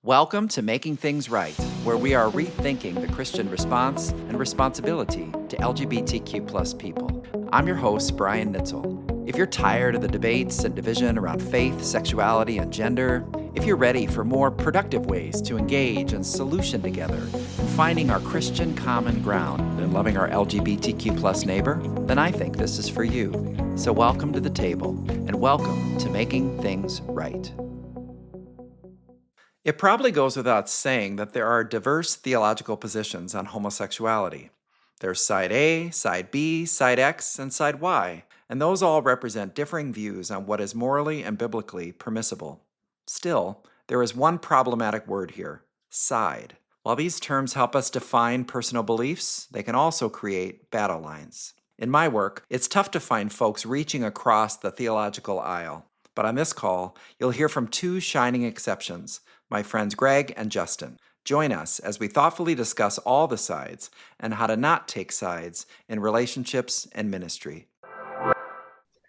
Welcome to Making Things Right, where we are rethinking the Christian response and responsibility to LGBTQ+ people. I'm your host, Brian Nitzel. If you're tired of the debates and division around faith, sexuality, and gender, if you're ready for more productive ways to engage and solution together and finding our Christian common ground and loving our LGBTQ+ neighbor, then I think this is for you. So welcome to the table, and welcome to Making Things Right. It probably goes without saying that there are diverse theological positions on homosexuality. There's side A, side B, side X, and side Y, and those all represent differing views on what is morally and biblically permissible. Still, there is one problematic word here: side. While these terms help us define personal beliefs, they can also create battle lines. In my work, it's tough to find folks reaching across the theological aisle, but on this call, you'll hear from two shining exceptions, my friends Greg and Justin. Join us as we thoughtfully discuss all the sides and how to not take sides in relationships and ministry.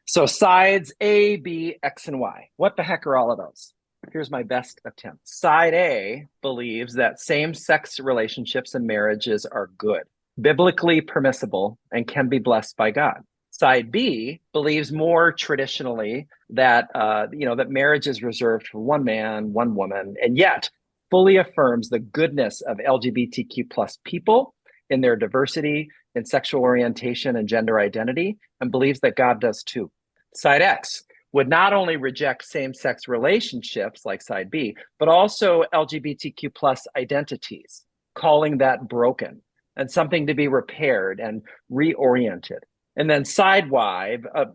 So sides A, B, X, and Y. What the heck are all of those? Here's my best attempt. Side A believes that same-sex relationships and marriages are good, biblically permissible, and can be blessed by God. Side B believes more traditionally that that marriage is reserved for one man, one woman, and yet fully affirms the goodness of LGBTQ+ people in their diversity, in sexual orientation and gender identity, and believes that God does too. Side X would not only reject same-sex relationships like side B, but also LGBTQ+ identities, calling that broken and something to be repaired and reoriented. And then side Y, a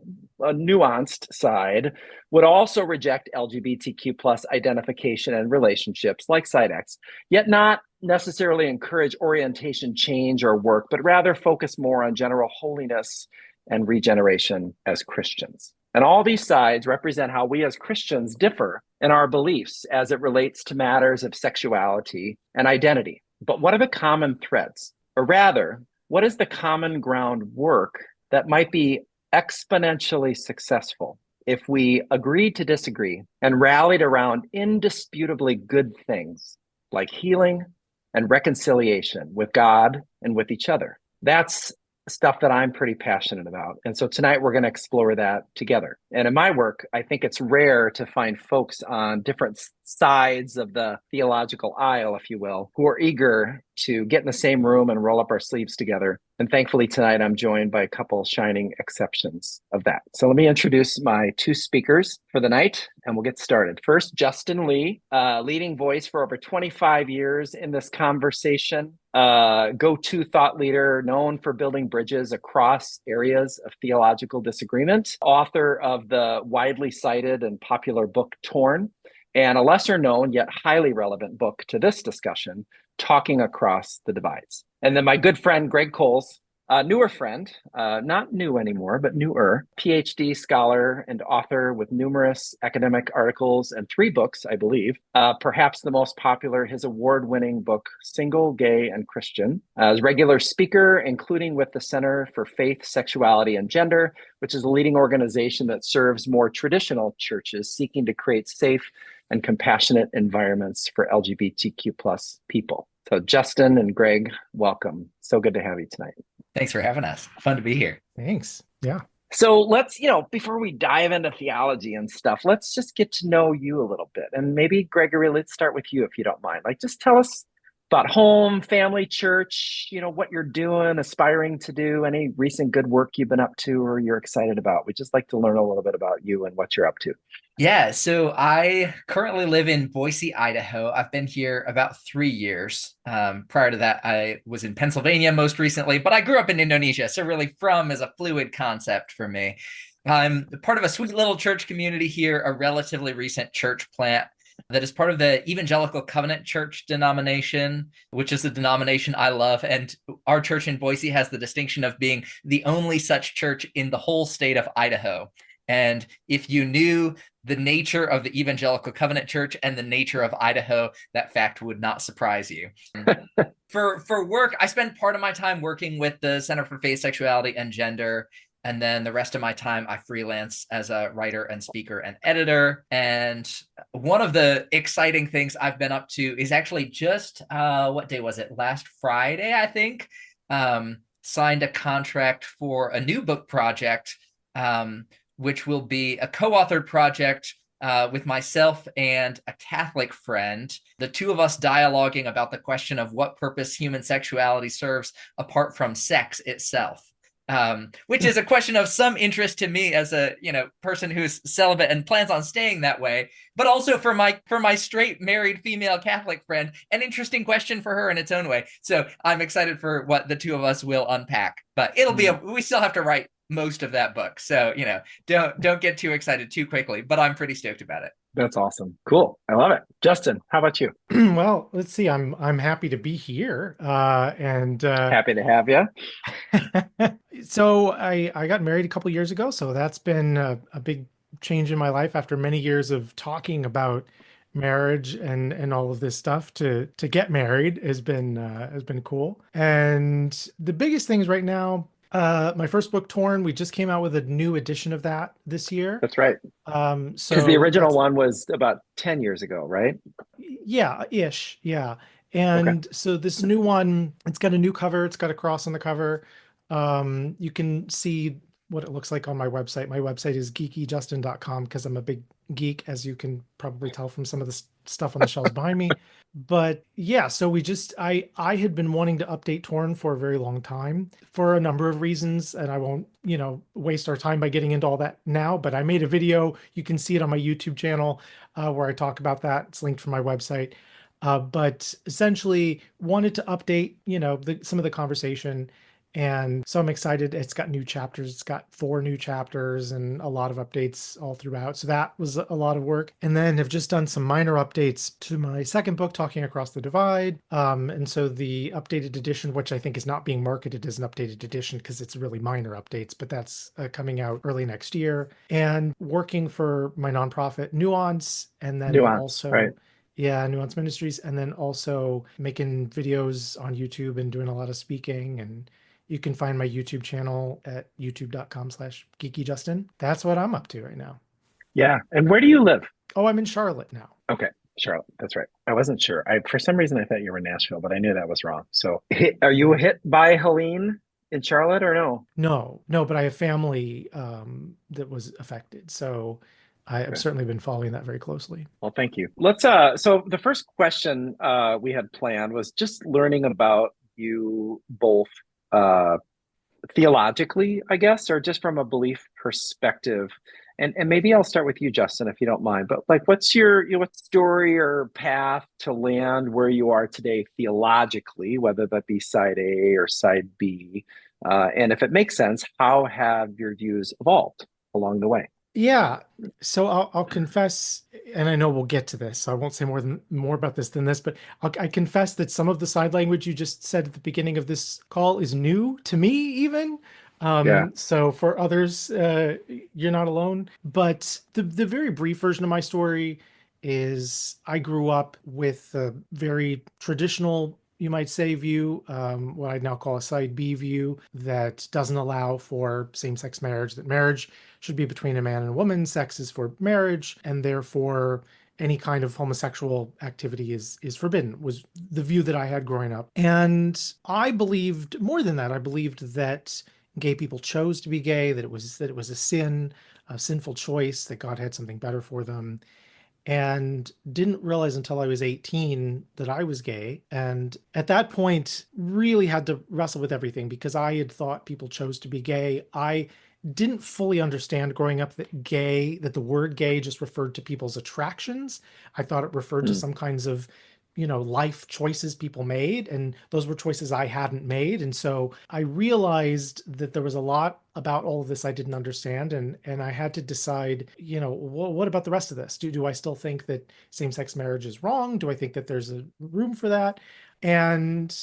nuanced side, would also reject LGBTQ+ identification and relationships like side X, yet not necessarily encourage orientation change or work, but rather focus more on general holiness and regeneration as Christians. And all these sides represent how we as Christians differ in our beliefs as it relates to matters of sexuality and identity. But what are the common threads? Or rather, what is the common groundwork that might be exponentially successful if we agreed to disagree and rallied around indisputably good things like healing and reconciliation with God and with each other? That's stuff that I'm pretty passionate about. And so tonight we're going to explore that together. And in my work, I think it's rare to find folks on different sides of the theological aisle, if you will, who are eager to get in the same room and roll up our sleeves together. And thankfully tonight I'm joined by a couple shining exceptions of that. So let me introduce my two speakers for the night and we'll get started. First, Justin Lee, leading voice for over 25 years in this conversation, go-to thought leader known for building bridges across areas of theological disagreement, author of the widely cited and popular book Torn, and a lesser known yet highly relevant book to this discussion, Talking Across the Divides. And then my good friend, Greg Coles, newer friend, not new anymore, but newer, PhD scholar and author with numerous academic articles and 3 books, I believe. Perhaps the most popular, his award-winning book, Single, Gay, and Christian. As regular speaker, including with the Center for Faith, Sexuality, and Gender, which is a leading organization that serves more traditional churches seeking to create safe and compassionate environments for LGBTQ+ people. So Justin and Greg, welcome. So good to have you tonight. Thanks for having us. Fun to be here. Thanks. Yeah. So let's, before we dive into theology and stuff, let's just get to know you a little bit. And maybe, Gregory, let's start with you if you don't mind. Just tell us about home, family, church, what you're doing, aspiring to do, any recent good work you've been up to or you're excited about. We'd just like to learn a little bit about you and what you're up to. Yeah, so I currently live in Boise, Idaho. I've been here about 3 years. Prior to that, I was in Pennsylvania most recently, but I grew up in Indonesia. So really from is a fluid concept for me. I'm part of a sweet little church community here, a relatively recent church plant that is part of the Evangelical Covenant Church denomination, which is the denomination I love. And our church in Boise has the distinction of being the only such church in the whole state of Idaho. And if you knew the nature of the Evangelical Covenant Church and the nature of Idaho, that fact would not surprise you. For work, I spend part of my time working with the Center for Faith, Sexuality, and Gender. And then the rest of my time, I freelance as a writer and speaker and editor. And one of the exciting things I've been up to is actually just, what day was it? Last Friday, I think, signed a contract for a new book project, which will be a co-authored project with myself and a Catholic friend, the two of us dialoguing about the question of what purpose human sexuality serves apart from sex itself. Which is a question of some interest to me as a person who's celibate and plans on staying that way, but also for my straight married female Catholic friend, an interesting question for her in its own way. So I'm excited for what the two of us will unpack. But it'll be we still have to write most of that book, so don't get too excited too quickly. But I'm pretty stoked about it. That's awesome. Cool. I love it. Justin, how about you? Well, let's see. I'm happy to be here. Happy to have you. So I got married a couple years ago, so that's been a big change in my life after many years of talking about marriage and all of this stuff. To get married has been cool. And the biggest things right now, my first book, Torn, we just came out with a new edition of that this year. That's right. So Because the original one was about 10 years ago, right? yeah, ish. Yeah. And so this new one, it's got a new cover. It's got a cross on the cover. You can see what it looks like on my website. My website is geekyjustin.com because I'm a big geek, as you can probably tell from some of the stuff on the shelves behind me. But yeah, so I had been wanting to update Torn for a very long time for a number of reasons, and I won't, waste our time by getting into all that now, but I made a video. You can see it on my YouTube channel where I talk about that. It's linked from my website. But essentially wanted to update, some of the conversation. And so I'm excited. It's got new chapters. It's got 4 new chapters and a lot of updates all throughout. So that was a lot of work. And then have just done some minor updates to my second book, Talking Across the Divide. And so the updated edition, which I think is not being marketed as an updated edition because it's really minor updates, but that's coming out early next year. And working for my nonprofit Nuance, and then also right. yeah, Nuance Ministries, and then also making videos on YouTube and doing a lot of speaking. And you can find my YouTube channel at youtube.com/geekyjustin. That's what I'm up to right now. Yeah. And where do you live? Oh, I'm in Charlotte now. Okay. Charlotte. That's right. I wasn't sure. For some reason, I thought you were in Nashville, but I knew that was wrong. So are you hit by Helene in Charlotte or no? No, but I have family that was affected. So I've certainly been following that very closely. Well, thank you. Let's so the first question we had planned was just learning about you both theologically, I guess, or just from a belief perspective. And maybe I'll start with you, Justin, if you don't mind. But like, what's your what story or path to land where you are today theologically, whether that be side A or side B? And if it makes sense, how have your views evolved along the way? Yeah, so I'll confess, and I know we'll get to this, so I won't say more about this than this, but I confess that some of the side language you just said at the beginning of this call is new to me, even. So for others, you're not alone. But the very brief version of my story is I grew up with a very traditional, you might say, view, what I'd now call a side B view, that doesn't allow for same-sex marriage, that marriage should be between a man and a woman, sex is for marriage, and therefore any kind of homosexual activity is forbidden, was the view that I had growing up. And I believed more than that. I believed that gay people chose to be gay, that it was a sin, a sinful choice, that God had something better for them. And didn't realize until I was 18 that I was gay. And at that point, really had to wrestle with everything because I had thought people chose to be gay. I didn't fully understand growing up that the word gay just referred to people's attractions. I thought it referred to some kinds of life choices people made, and those were choices I hadn't made. And so I realized that there was a lot about all of this I didn't understand, and I had to decide, what about the rest of this? Do I still think that same-sex marriage is wrong? Do I think that there's a room for that? And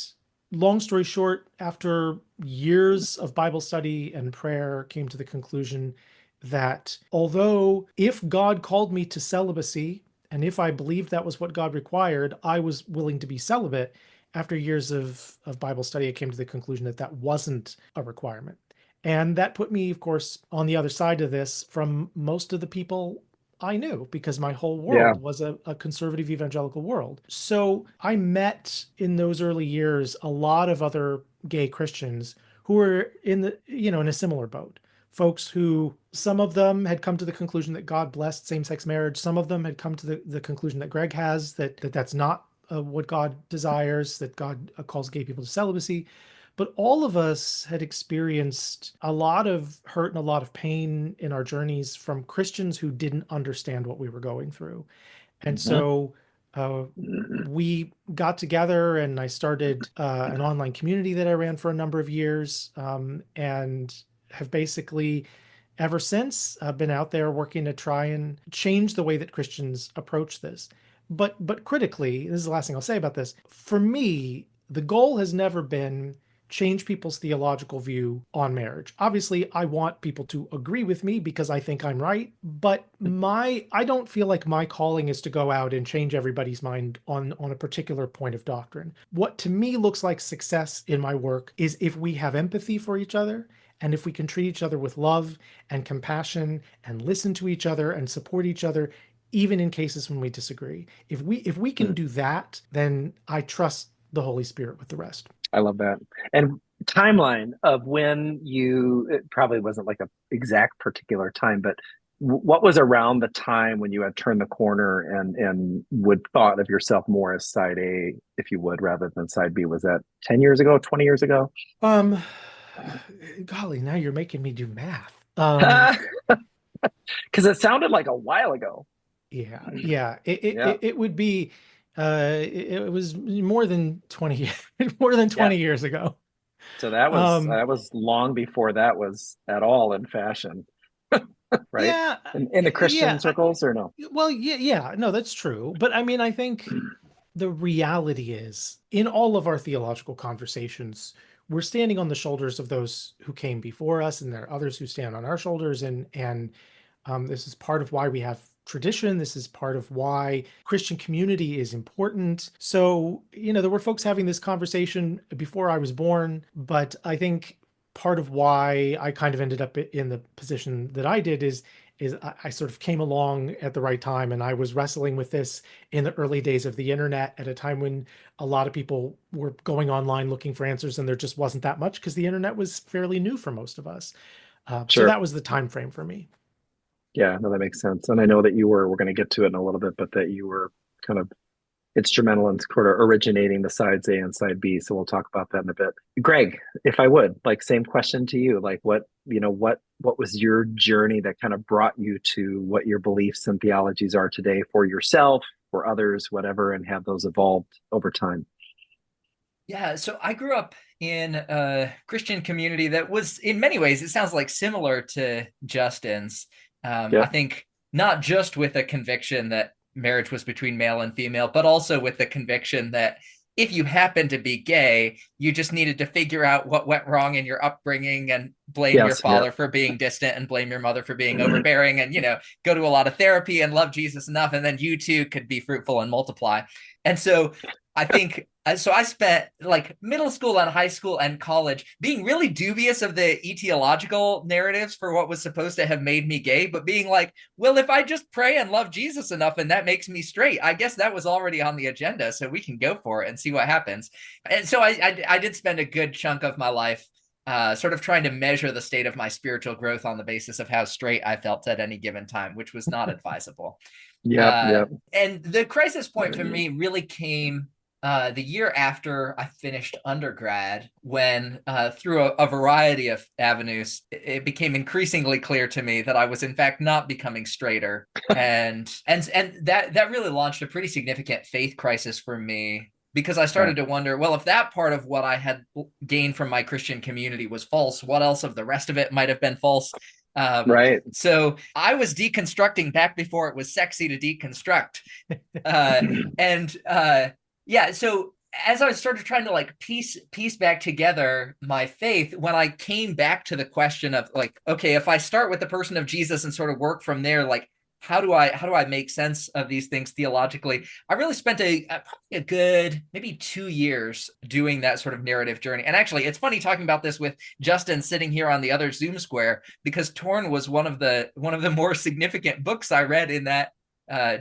long story short, after years of Bible study and prayer, came to the conclusion that although if God called me to celibacy, and if I believed that was what God required, I was willing to be celibate. After years of Bible study, I came to the conclusion that that wasn't a requirement. And that put me, of course, on the other side of this from most of the people I knew, because my whole Yeah. world was a conservative evangelical world. So I met in those early years a lot of other gay Christians who were in the, in a similar boat. Folks who, some of them had come to the conclusion that God blessed same-sex marriage. Some of them had come to the conclusion that Greg has, that's not what God desires, that God calls gay people to celibacy. But all of us had experienced a lot of hurt and a lot of pain in our journeys from Christians who didn't understand what we were going through. And Mhm. so uh, we got together, and I started an online community that I ran for a number of years, and have basically ever since been out there working to try and change the way that Christians approach this. But critically, this is the last thing I'll say about this. For me, the goal has never been change people's theological view on marriage. Obviously, I want people to agree with me because I think I'm right, but I don't feel like my calling is to go out and change everybody's mind on a particular point of doctrine. What to me looks like success in my work is if we have empathy for each other, and if we can treat each other with love and compassion and listen to each other and support each other, even in cases when we disagree. If we can do that, then I trust the Holy Spirit with the rest. I love that. And timeline of when it probably wasn't like a exact particular time, but what was around the time when you had turned the corner and would thought of yourself more as side A, if you would, rather than side B? Was that 10 years ago, 20 years ago? Um, Golly, now you're making me do math. Because it sounded like a while ago. Yeah. It, Yeah. it, it would be, it was more than 20, more than Yeah. 20 years ago. So that Um, was long before that was at all in fashion, right? yeah, In the Christian yeah. circles, or no? Well, yeah, no, that's true. But I mean, I think the reality is, in all of our theological conversations, we're standing on the shoulders of those who came before us, and there are others who stand on our shoulders, and this is part of why we have tradition. This is part of why Christian community is important. So, there were folks having this conversation before I was born, but I think part of why I kind of ended up in the position that I did is I sort of came along at the right time, and I was wrestling with this in the early days of the internet at a time when a lot of people were going online looking for answers, and there just wasn't that much because the internet was fairly new for most of us. So Sure. that was the time frame for me. Yeah, no, that makes sense. And I know that we're going to get to it in a little bit, but that you were kind of instrumental in sort of originating the sides A and side B. So we'll talk about that in a bit. Greg, if I would, like, same question to you, like what was your journey that kind of brought you to what your beliefs and theologies are today for yourself, for others, whatever, and have those evolved over time? Yeah, so I grew up in a Christian community that was, in many ways, it sounds like similar to Justin's. I Yeah. think not just with a conviction that marriage was between male and female, but also with the conviction that if you happen to be gay, you just needed to figure out what went wrong in your upbringing and blame your Yes. Yeah. father for being distant and blame your mother for being overbearing and, go to a lot of therapy and love Jesus enough. And then you too could be fruitful and multiply. And so I think I spent like middle school and high school and college being really dubious of the etiological narratives for what was supposed to have made me gay, but being like, well, if I just pray and love Jesus enough and that makes me straight, I guess that was already on the agenda. So we can go for it and see what happens. And so I did spend a good chunk of my life sort of trying to measure the state of my spiritual growth on the basis of how straight I felt at any given time, which was not advisable. Yep. Yep. And the crisis point for me really came the year after I finished undergrad, when through a variety of avenues, it became increasingly clear to me that I was in fact not becoming straighter, and that really launched a pretty significant faith crisis for me, because I started to wonder, well, if that part of what I had gained from my Christian community was false, what else of the rest of it might have been false? Right. So I was deconstructing back before it was sexy to deconstruct. Yeah, so as I started trying to like piece back together my faith, when I came back to the question of like, okay, if I start with the person of Jesus and sort of work from there, like how do I make sense of these things theologically? I really spent probably a good maybe 2 years doing that sort of narrative journey. And actually, it's funny talking about this with Justin sitting here on the other Zoom square, because Torn was one of the more significant books I read in that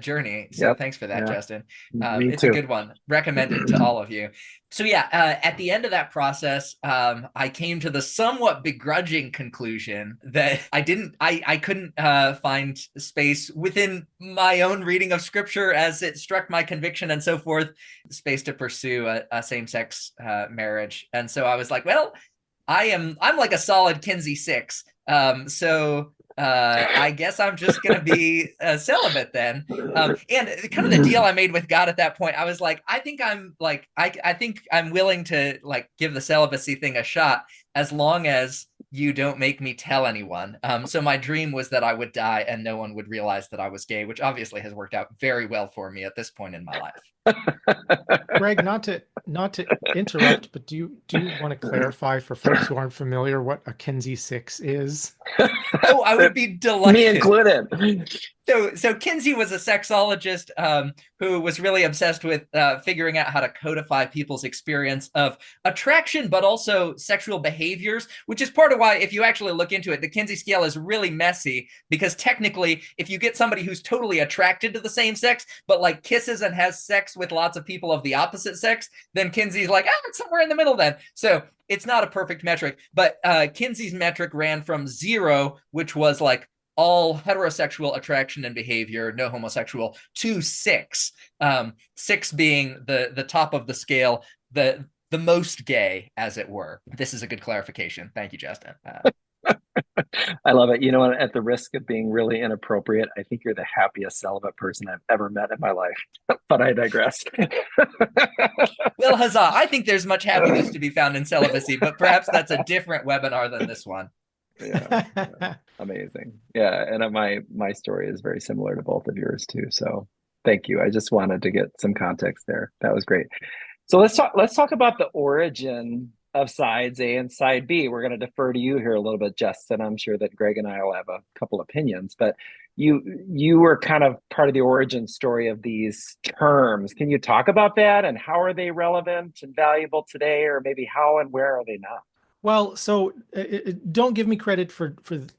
journey. So Yep. thanks for that, Yeah. Justin. Me It's too. a good one. Recommended to all of you. So yeah, at the end of that process, I came to the somewhat begrudging conclusion that I couldn't find space within my own reading of scripture as it struck my conviction and so forth, space to pursue a same-sex marriage. And so I was like, well, I'm like a solid Kinsey 6. So I guess I'm just gonna be celibate then. And kind of the deal I made with God at that point, I was like, I think I'm willing to like give the celibacy thing a shot as long as you don't make me tell anyone. So my dream was that I would die and no one would realize that I was gay, which obviously has worked out very well for me at this point in my life. Greg, not to interrupt, but do you want to clarify for folks who aren't familiar what a Kinsey 6 is? Oh, I would be delighted. Me included. So Kinsey was a sexologist who was really obsessed with figuring out how to codify people's experience of attraction, but also sexual behaviors, which is part of why, if you actually look into it, the Kinsey scale is really messy, because technically, if you get somebody who's totally attracted to the same sex, but like kisses and has sex with lots of people of the opposite sex, then Kinsey's like, it's somewhere in the middle then. So it's not a perfect metric, but Kinsey's metric ran from 0, which was like all heterosexual attraction and behavior, no homosexual, to 6. 6 being the top of the scale, the most gay, as it were. This is a good clarification. Thank you, Justin. I love it. You know, at the risk of being really inappropriate, I think you're the happiest celibate person I've ever met in my life. But I digress. Well, huzzah. I think there's much happiness to be found in celibacy, but perhaps that's a different webinar than this one. Yeah. Amazing. Yeah, and my story is very similar to both of yours too. So thank you. I just wanted to get some context there. That was great. So let's talk about the origin of sides A and side B. We're going to defer to you here a little bit, Justin. I'm sure that Greg and I will have a couple opinions, but you were kind of part of the origin story of these terms. Can you talk about that, and how are they relevant and valuable today, or maybe how and where are they not? Well, so don't give me credit for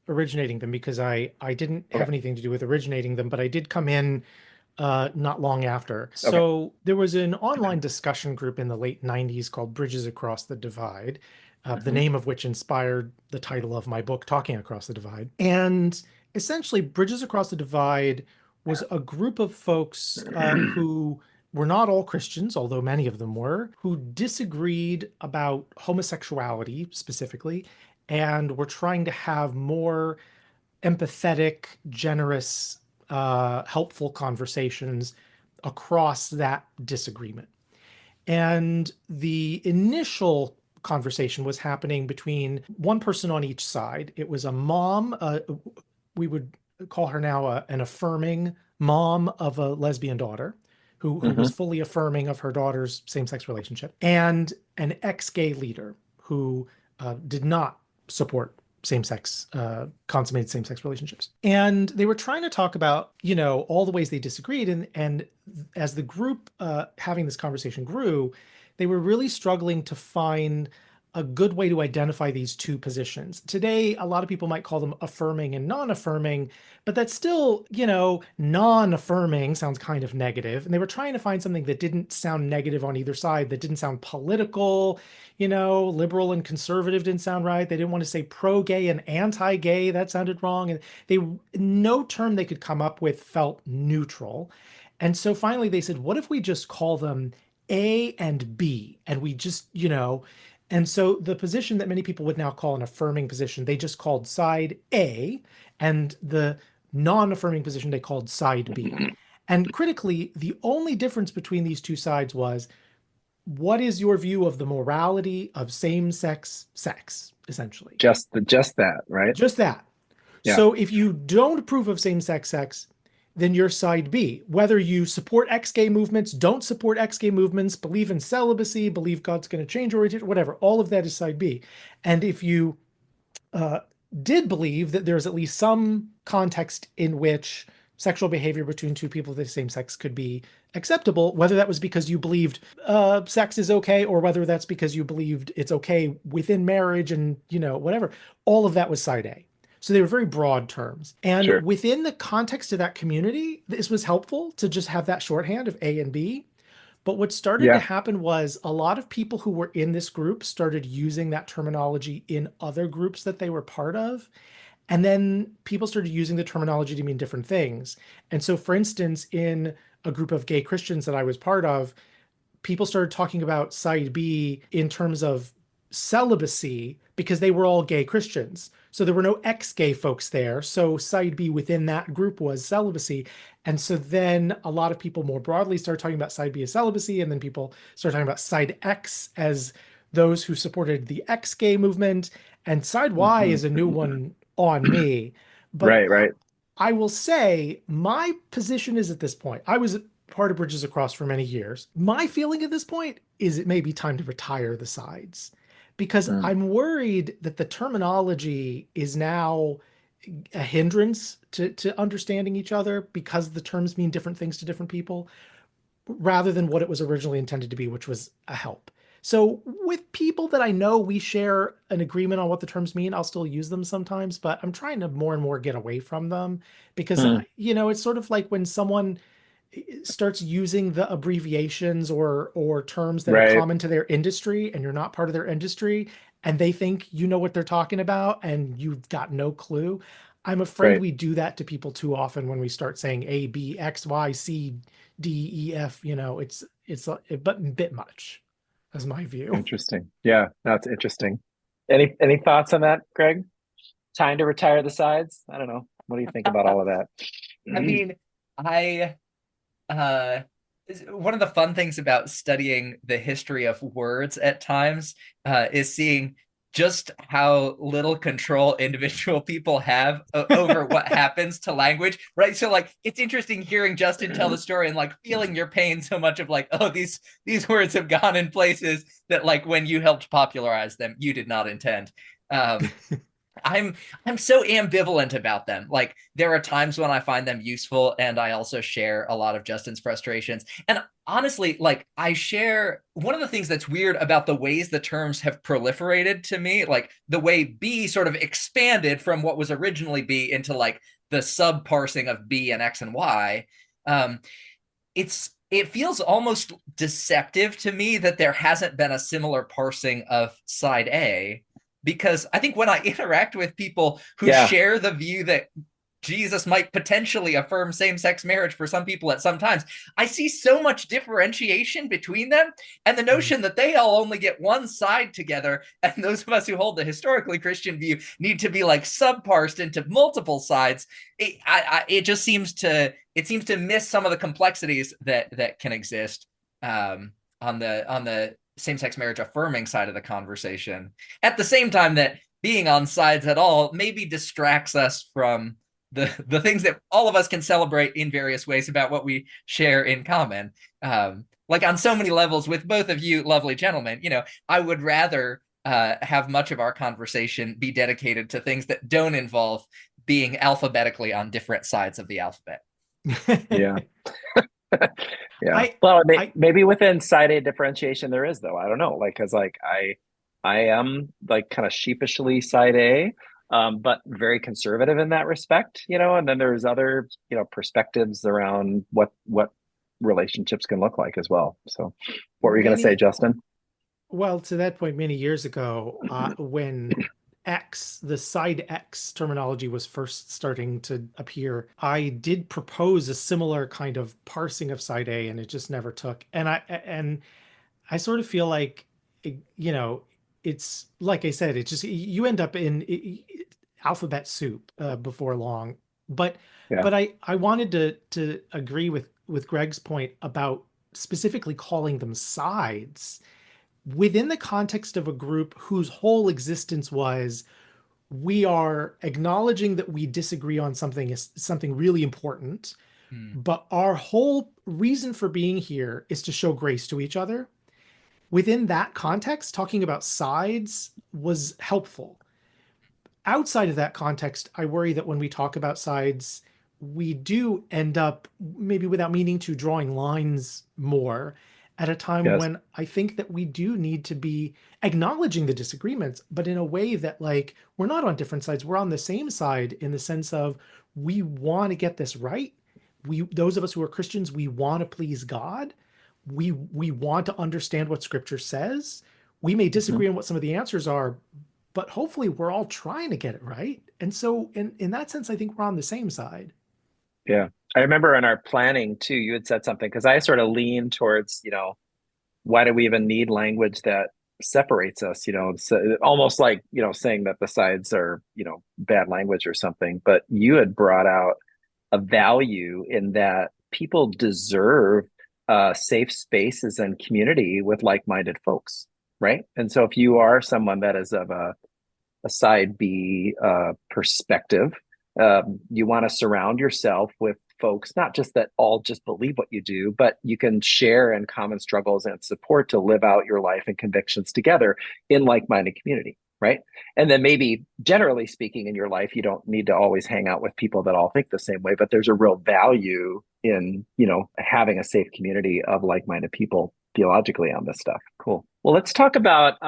originating them, because I didn't have anything to do with originating them, but I did come in not long after. So there was an online discussion group in the late 90s called Bridges Across the Divide, the name of which inspired the title of my book, Talking Across the Divide. And essentially, Bridges Across the Divide was a group of folks who were not all Christians, although many of them were, who disagreed about homosexuality specifically, and were trying to have more empathetic, generous, helpful conversations across that disagreement. And the initial conversation was happening between one person on each side. It was a mom, we would call her now an affirming mom of a lesbian daughter, who was fully affirming of her daughter's same-sex relationship, and an ex-gay leader who did not support consummated same-sex relationships. And they were trying to talk about, all the ways they disagreed. And as the group having this conversation grew, they were really struggling to find a good way to identify these two positions. Today, a lot of people might call them affirming and non-affirming, but that's still, non-affirming sounds kind of negative. And they were trying to find something that didn't sound negative on either side, that didn't sound political, liberal and conservative didn't sound right. They didn't want to say pro-gay and anti-gay. That sounded wrong. And no term they could come up with felt neutral. And so finally they said, what if we just call them A and B? And we just, and so the position that many people would now call an affirming position, they just called side A, and the non-affirming position they called side B. And critically, the only difference between these two sides was, what is your view of the morality of same-sex sex, essentially? Just that, right? Just that. Yeah. So if you don't approve of same-sex sex, then you're side B. Whether you support ex-gay movements, don't support ex-gay movements, believe in celibacy, believe God's going to change orientation, whatever, all of that is side B. And if you did believe that there's at least some context in which sexual behavior between two people of the same sex could be acceptable, whether that was because you believed sex is okay, or whether that's because you believed it's okay within marriage and, whatever. All of that was side A. So they were very broad terms. And Sure. within the context of that community, this was helpful to just have that shorthand of A and B. But what started to Yeah. happen was a lot of people who were in this group started using that terminology in other groups that they were part of. And then people started using the terminology to mean different things. And so, for instance, in a group of gay Christians that I was part of, people started talking about side B in terms of celibacy because they were all gay Christians. So there were no ex-gay folks there. So side B within that group was celibacy. And so then a lot of people more broadly started talking about side B as celibacy. And then people started talking about side X as those who supported the ex-gay movement. And side Y Mhm. is a new one on me. But Right, right. I will say my position is at this point, I was part of Bridges Across for many years. My feeling at this point is it may be time to retire the sides because Mm. I'm worried that the terminology is now a hindrance to understanding each other because the terms mean different things to different people rather than what it was originally intended to be, which was a help. So with people that I know we share an agreement on what the terms mean, I'll still use them sometimes, but I'm trying to more and more get away from them because, Mm. it's sort of like when someone starts using the abbreviations or terms that are Right, common to their industry and you're not part of their industry and they think you know what they're talking about and you've got no clue. I'm afraid right. we do that to people too often when we start saying A, B, X, Y, C, D, E, F, it's a bit much, as my view. Interesting. Yeah, that's interesting. Any thoughts on that, Greg? Time to retire the sides? I don't know. What do you think about all of that? I mean, I uh one of the fun things about studying the history of words at times is seeing just how little control individual people have over what happens to language, right? So like it's interesting hearing Justin tell the story and like feeling your pain so much of like, oh, these words have gone in places that like when you helped popularize them you did not intend. um I'm I'm so ambivalent about them. Like there are times when I find them useful and I also share a lot of Justin's frustrations. And honestly, like I share one of the things that's weird about the ways the terms have proliferated to me, like the way B sort of expanded from what was originally B into like the sub parsing of B and X and Y. Um, it feels almost deceptive to me that there hasn't been a similar parsing of side A, because I think when I interact with people who Yeah, share the view that Jesus might potentially affirm same-sex marriage for some people at some times, I see so much differentiation between them, and the notion that they all only get one side together, and those of us who hold the historically Christian view need to be like subparsed into multiple sides. It just seems to miss some of the complexities that can exist on the same-sex marriage affirming side of the conversation. At the same time that being on sides at all maybe distracts us from the things that all of us can celebrate in various ways about what we share in common. Like on so many levels with both of you lovely gentlemen, I would rather have much of our conversation be dedicated to things that don't involve being alphabetically on different sides of the alphabet. yeah, yeah. I, Well, I, maybe within side A differentiation there is though. I don't know. Like, cause like I am like kind of sheepishly side A, but very conservative in that respect, and then there's other, perspectives around what relationships can look like as well. So what were you going to say, many, Justin? well, to that point, many years ago, when the side X terminology was first starting to appear, I did propose a similar kind of parsing of side A, and it just never took. And I sort of feel like, it's like I said, it's just you end up in alphabet soup before long. But Yeah. but I wanted to agree with Greg's point about specifically calling them sides within the context of a group whose whole existence was we are acknowledging that we disagree on something is something really important, Hmm. but our whole reason for being here is to show grace to each other. Within that context, talking about sides was helpful. Outside of that context, I worry that when we talk about sides, we do end up, maybe without meaning to, drawing lines more at a time Yes. when I think that we do need to be acknowledging the disagreements, but in a way that, like, we're not on different sides, we're on the same side, in the sense of, we want to get this right. Those of us who are Christians, we want to please God. We want to understand what Scripture says. We may Mhm. disagree on what some of the answers are, but hopefully we're all trying to get it right. And so in that sense, I think we're on the same side. Yeah. I remember in our planning too, you had said something, because I sort of lean towards, why do we even need language that separates us? So almost like, saying that the sides are, bad language or something. But you had brought out a value in that people deserve safe spaces and community with like-minded folks, right? And so if you are someone that is of a side B perspective, you want to surround yourself with folks, not just that all just believe what you do, but you can share in common struggles and support to live out your life and convictions together in like-minded community, right? And then maybe generally speaking in your life, you don't need to always hang out with people that all think the same way, but there's a real value in, having a safe community of like-minded people theologically on this stuff. Cool. Well, let's talk about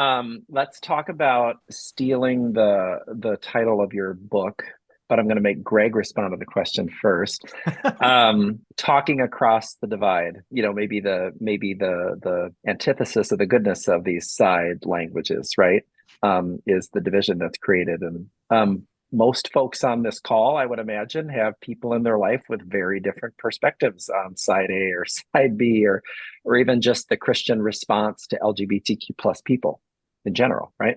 stealing the title of your book, but I'm going to make Greg respond to the question first. Talking across the divide, maybe the antithesis of the goodness of these side languages, right? Is the division that's created. And most folks on this call, I would imagine, have people in their life with very different perspectives on side A or side B, or even just the Christian response to LGBTQ plus people in general, right?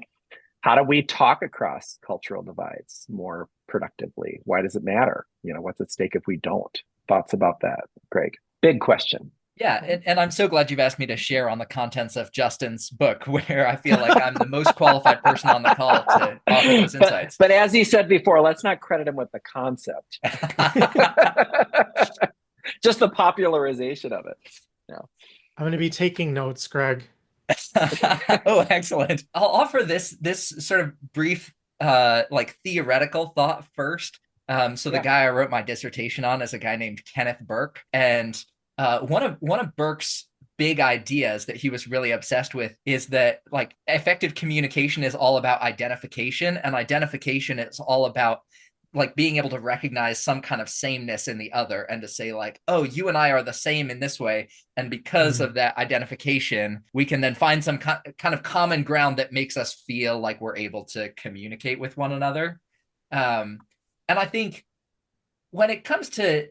How do we talk across cultural divides more productively? Why does it matter? What's at stake if we don't? Thoughts about that, Greg? Big question. Yeah, and I'm so glad you've asked me to share on the contents of Justin's book, where I feel like I'm the most qualified person on the call to offer those insights. But as he said before, let's not credit him with the concept. Just the popularization of it. Yeah. I'm going to be taking notes, Greg. Oh, excellent. I'll offer this sort of brief like theoretical thought first. So the guy I wrote my dissertation on is a guy named Kenneth Burke, and one of Burke's big ideas that he was really obsessed with is that, like, effective communication is all about identification, and identification is all about, like, being able to recognize some kind of sameness in the other, and to say, like, oh, you and I are the same in this way, and because of that identification, we can then find some kind of common ground that makes us feel like we're able to communicate with one another. And I think when it comes to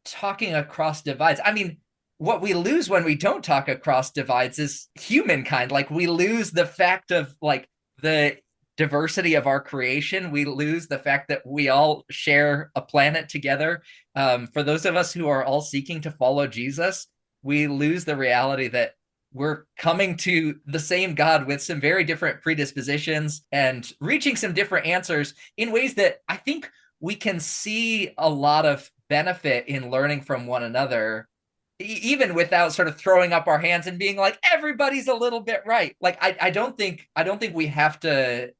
talking across divides, I mean, what we lose when we don't talk across divides is humankind. Like, we lose the fact of, like, the diversity of our creation. We lose the fact that we all share a planet together. For those of us who are all seeking to follow Jesus, we lose the reality that we're coming to the same God with some very different predispositions and reaching some different answers in ways that I think we can see a lot of benefit in learning from one another, even without sort of throwing up our hands and being like, everybody's a little bit right. Like, I don't think we have to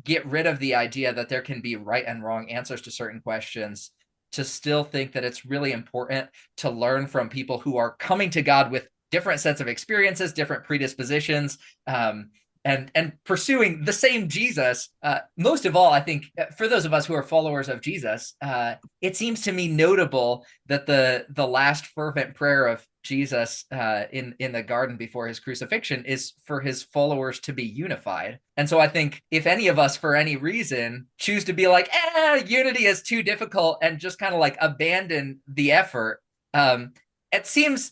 get rid of the idea that there can be right and wrong answers to certain questions, to still think that it's really important to learn from people who are coming to God with different sets of experiences, different predispositions, and pursuing the same Jesus. Most of all, I think, for those of us who are followers of Jesus, it seems to me notable that the last fervent prayer of Jesus in the garden before his crucifixion is for his followers to be unified. And so I think if any of us, for any reason, choose to be like, unity is too difficult, and just kind of like abandon the effort, it seems,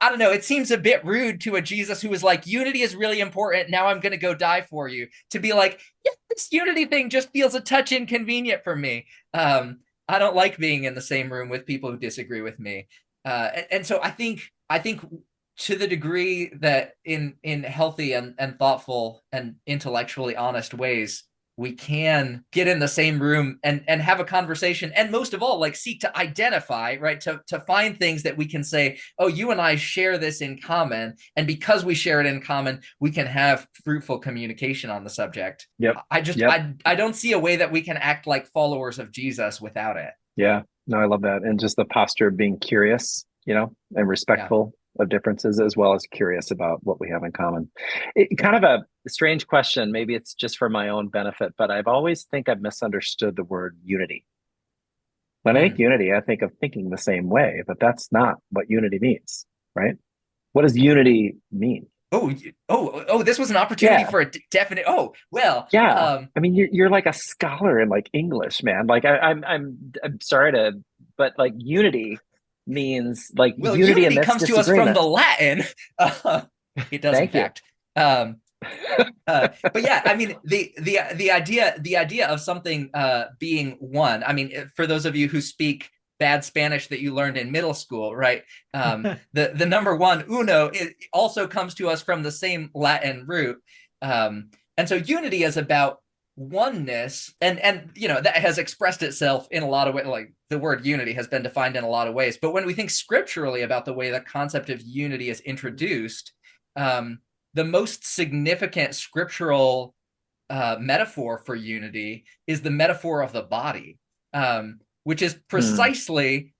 I don't know, it seems a bit rude to a Jesus who was like, unity is really important, now I'm going to go die for you, to be like, yeah, this unity thing just feels a touch inconvenient for me. I don't like being in the same room with people who disagree with me. And so I think to the degree that in healthy and thoughtful and intellectually honest ways, we can get in the same room and have a conversation, and most of all, like, seek to identify, right, to find things that we can say, oh, you and I share this in common, and because we share it in common, we can have fruitful communication on the subject. Yep. I don't see a way that we can act like followers of Jesus without it. Yeah. No, I love that. And just the posture of being curious, and Yeah. respectful of differences, as well as curious about what we have in common. Kind of a strange question. Maybe it's just for my own benefit, but I've always think I've misunderstood the word unity. When I think Mm. unity, I think of thinking the same way, but that's not what unity means, right? What does unity mean? Oh, this was an opportunity Yeah. for a definite. Oh, well, Yeah. I mean, you're like a scholar in like English, man. Like I'm sorry to, but like unity means like well, unity unity amidst comes to us from the disagreement. Latin. Uh, it does, in Thank you. fact. Um, but yeah, I mean the idea of something being one. I mean, for those of you who speak bad Spanish that you learned in middle school, right? The number one, uno, it also comes to us from the same Latin root, and so unity is about oneness, and that has expressed itself in a lot of ways. Like the word unity has been defined in a lot of ways, but when we think scripturally about the way the concept of unity is introduced, the most significant scriptural metaphor for unity is the metaphor of the body, which is Hmm. precisely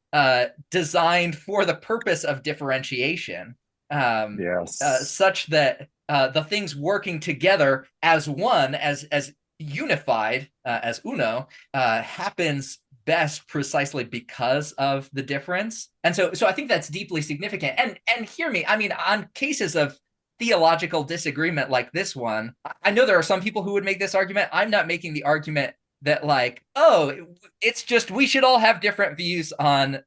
designed for the purpose of differentiation, Yes. such that the things working together as one, as unified, as uno, happens best precisely because of the difference. And so I think that's deeply significant. And hear me, I mean, on cases of theological disagreement like this one, I know there are some people who would make this argument. I'm not making the argument that like, oh, it's just we should all have different views on,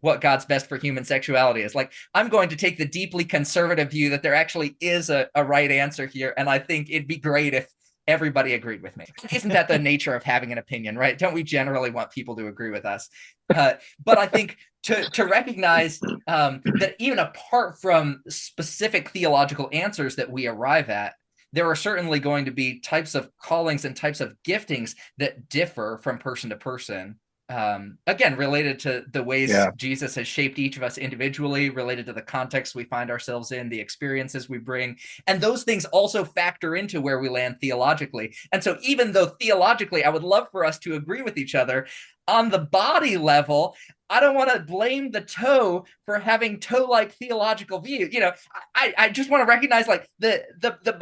what God's best for human sexuality is. Like, I'm going to take the deeply conservative view that there actually is a right answer here. And I think it'd be great if everybody agreed with me. Isn't that the nature of having an opinion, right? Don't we generally want people to agree with us? But I think to recognize that even apart from specific theological answers that we arrive at, there are certainly going to be types of callings and types of giftings that differ from person to person. Again, related to the ways Yeah. Jesus has shaped each of us individually, related to the context we find ourselves in, the experiences we bring. And those things also factor into where we land theologically. And so even though theologically, I would love for us to agree with each other, on the body level, I don't want to blame the toe for having toe-like theological view. I just want to recognize like the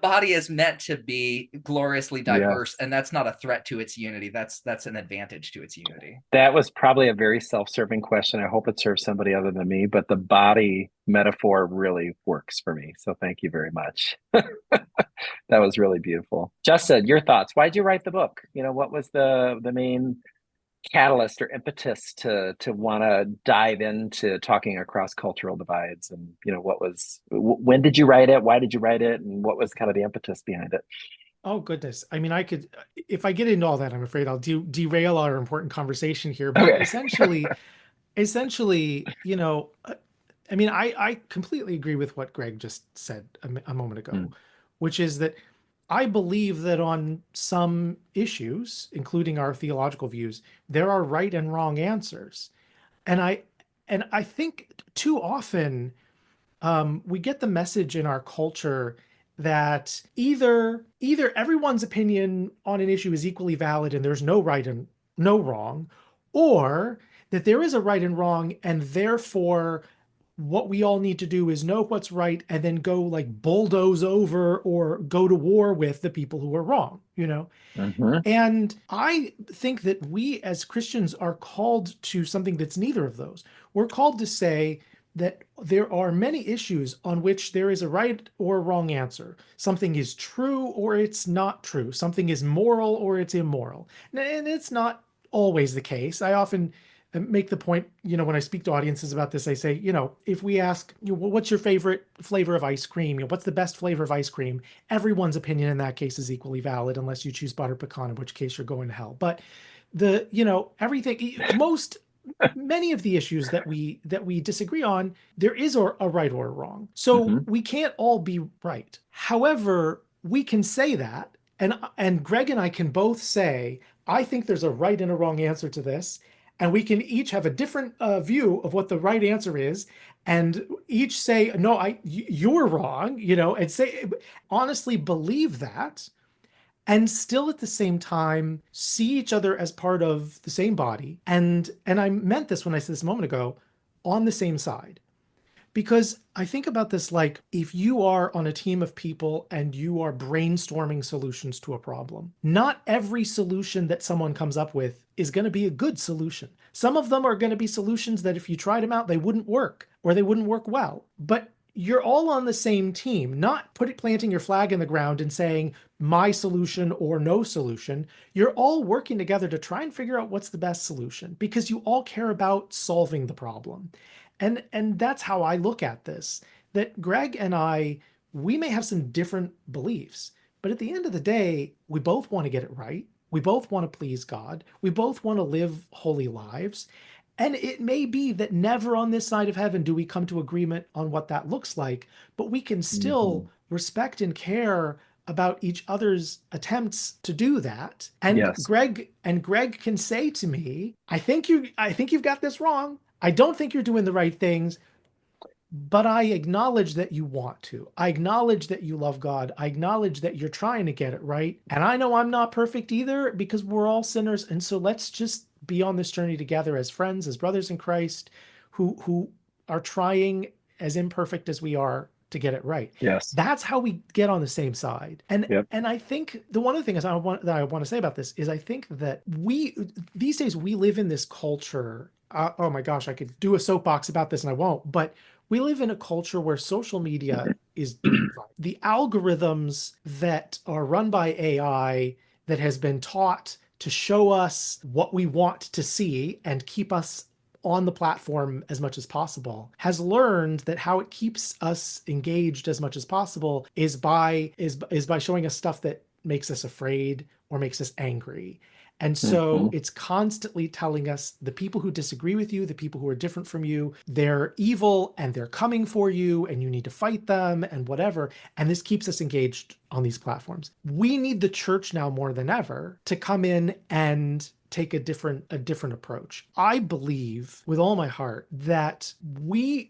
body is meant to be gloriously diverse, Yes. and that's not a threat to its unity. That's an advantage to its unity. That was probably a very self-serving question. I hope it serves somebody other than me, but the body metaphor really works for me. So thank you very much. That was really beautiful. Justin, your thoughts. Why'd you write the book? What was the main catalyst or impetus to want to dive into talking across cultural divides? And when did you write it? Why did you write it? And what was kind of the impetus behind it? Oh goodness. I mean, if I get into all that, I'm afraid I'll derail our important conversation here. But Okay. essentially, I mean, I completely agree with what Greg just said a moment ago, Mm. which is that I believe that on some issues, including our theological views, there are right and wrong answers. And I think too often we get the message in our culture that either everyone's opinion on an issue is equally valid and there's no right and no wrong, or that there is a right and wrong, and therefore what we all need to do is know what's right and then go like bulldoze over or go to war with the people who are wrong, Hmm. And I think that we as Christians are called to something that's neither of those. We're called to say that there are many issues on which there is a right or wrong answer. Something is true or it's not true. Something is moral or it's immoral. And it's not always the case. I often make the point, when I speak to audiences about this, I say, if we ask, what's your favorite flavor of ice cream? What's the best flavor of ice cream? Everyone's opinion in that case is equally valid, unless you choose butter pecan, in which case you're going to hell. But everything, many of the issues that we disagree on, there is a right or a wrong. So Hmm. we can't all be right. However, we can say that, and Greg and I can both say, I think there's a right and a wrong answer to this, and we can each have a different view of what the right answer is, and each say, no, you're wrong, and say, honestly believe that. and still at the same time see each other as part of the same body. And I meant this when I said this a moment ago, on the same side. Because I think about this like if you are on a team of people and you are brainstorming solutions to a problem, not every solution that someone comes up with is going to be a good solution. Some of them are going to be solutions that if you tried them out, they wouldn't work or they wouldn't work well. But you're all on the same team, not planting your flag in the ground and saying my solution or no solution. You're all working together to try and figure out what's the best solution because you all care about solving the problem. And that's how I look at this, that Greg and I, we may have some different beliefs, but at the end of the day, we both want to get it right. We both want to please God. We both want to live holy lives. And it may be that never on this side of heaven do we come to agreement on what that looks like, but we can still respect and care about each other's attempts to do that. And Yes. Greg can say to me, I think you've got this wrong. I don't think you're doing the right things, but I acknowledge that you want to. I acknowledge that you love God. I acknowledge that you're trying to get it right. And I know I'm not perfect either because we're all sinners. And so let's just be on this journey together as friends, as brothers in Christ, who are trying as imperfect as we are to get it right. Yes. That's how we get on the same side. And and I think the one of the things I want to say about this is I think that these days we live in this culture. Oh my gosh, I could do a soapbox about this and I won't, but we live in a culture where social media is the algorithms that are run by AI that has been taught to show us what we want to see and keep us on the platform as much as possible, has learned that how it keeps us engaged as much as possible is by showing us stuff that makes us afraid or makes us angry. And so it's constantly telling us the people who disagree with you, the people who are different from you, they're evil and they're coming for you and you need to fight them and whatever. And this keeps us engaged on these platforms. We need the church now more than ever to come in and take a different approach. I believe with all my heart that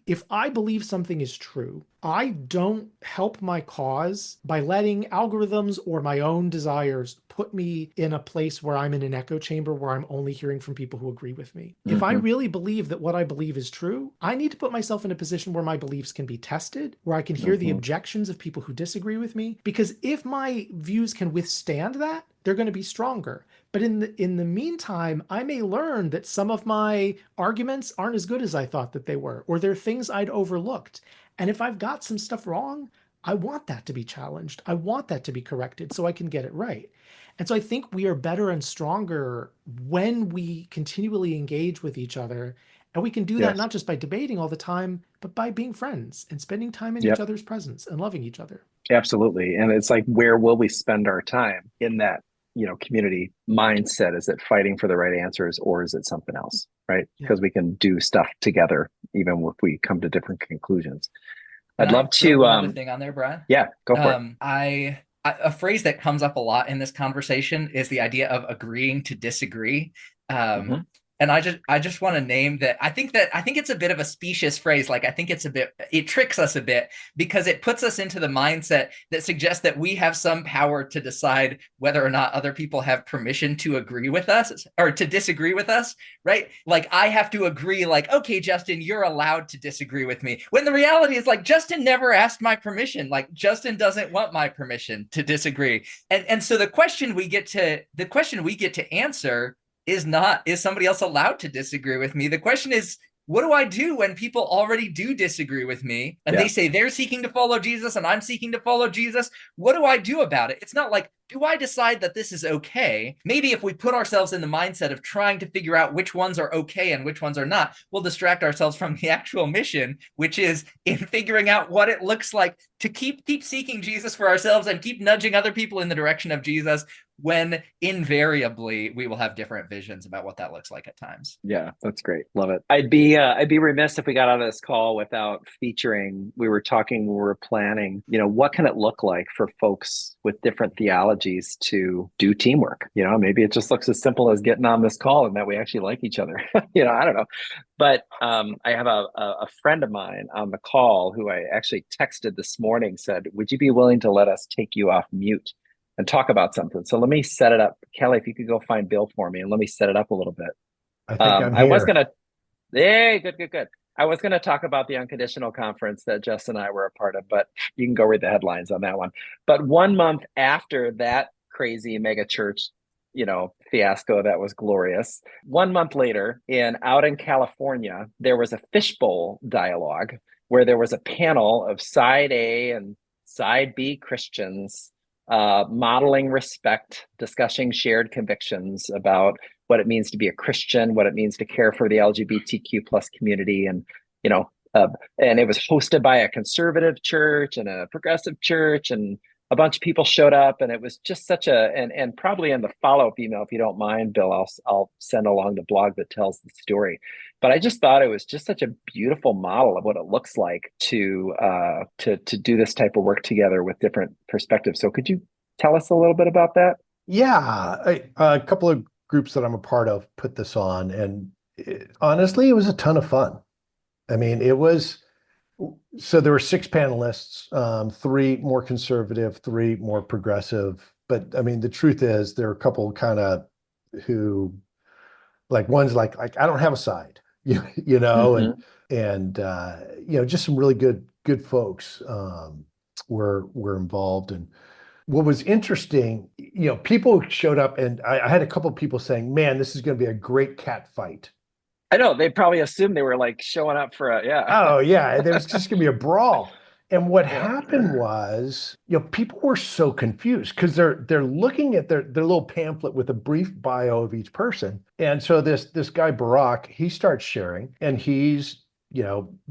if I believe something is true, I don't help my cause by letting algorithms or my own desires put me in a place where I'm in an echo chamber where I'm only hearing from people who agree with me. If I really believe that what I believe is true, I need to put myself in a position where my beliefs can be tested, where I can hear the objections of people who disagree with me. Because if my views can withstand that, they're going to be stronger. But in the meantime, I may learn that some of my arguments aren't as good as I thought that they were, or they're things I'd overlooked. And if I've got some stuff wrong, I want that to be challenged. I want that to be corrected so I can get it right. And so I think we are better and stronger when we continually engage with each other. And we can do that not just by debating all the time, but by being friends and spending time in each other's presence and loving each other. Absolutely. And it's like, where will we spend our time in that, community mindset? Is it fighting for the right answers or is it something else? Right. Because we can do stuff together, even if we come to different conclusions. I'd love to another thing on there, Brian. Yeah, go for it. A phrase that comes up a lot in this conversation is the idea of agreeing to disagree. And I just want to name that. I think it's a bit of a specious phrase. Like, I think it tricks us a bit because it puts us into the mindset that suggests that we have some power to decide whether or not other people have permission to agree with us or to disagree with us, right? Like, I have to agree, like, okay, Justin, you're allowed to disagree with me. When the reality is, like, Justin never asked my permission. Like, Justin doesn't want my permission to disagree. And so the question we get to answer is somebody else allowed to disagree with me? The question is, what do I do when people already do disagree with me and they say they're seeking to follow Jesus and I'm seeking to follow Jesus? What do I do about it? It's not like, do I decide that this is okay? Maybe if we put ourselves in the mindset of trying to figure out which ones are okay and which ones are not, we'll distract ourselves from the actual mission, which is in figuring out what it looks like to keep seeking Jesus for ourselves and keep nudging other people in the direction of Jesus, when invariably we will have different visions about what that looks like at times. Yeah, that's great. Love it. I'd be remiss if we got out of this call without featuring, we were planning, what can it look like for folks with different theologies to do teamwork? Maybe it just looks as simple as getting on this call and that we actually like each other. I don't know. But I have a friend of mine on the call who I actually texted this morning, said, would you be willing to let us take you off mute and talk about something. So let me set it up. Kelly, if you could go find Bill for me and let me set it up a little bit. I think I'm I was here. gonna, hey, good. I was gonna talk about the Unconditional Conference that Jess and I were a part of, but you can go read the headlines on that one. But 1 month after that crazy mega church, fiasco that was glorious, 1 month later, out in California, there was a fishbowl dialogue where there was a panel of side A and side B Christians modeling respect, discussing shared convictions about what it means to be a Christian, what it means to care for the LGBTQ plus community, and and it was hosted by a conservative church and a progressive church, and a bunch of people showed up, and it was just such a and probably in the follow-up email, if you don't mind, Bill, I'll send along the blog that tells the story. But I just thought it was just such a beautiful model of what it looks like to do this type of work together with different perspectives. So could you tell us a little bit about that? Yeah, a couple of groups that I'm a part of put this on, and honestly, it was a ton of fun. I mean, so there were 6 panelists, 3 more conservative, 3 more progressive. But I mean, the truth is there are a couple kind of who, like, one's like I don't have a side, Mm-hmm. and just some really good folks were involved. And what was interesting, people showed up, and I had a couple of people saying, "Man, this is going to be a great cat fight." I know they probably assumed they were like showing up for yeah. Oh yeah, there was just going to be a brawl. And what Yeah. happened was, people were so confused because they're looking at their little pamphlet with a brief bio of each person. And so this guy Barack, he starts sharing, and he's,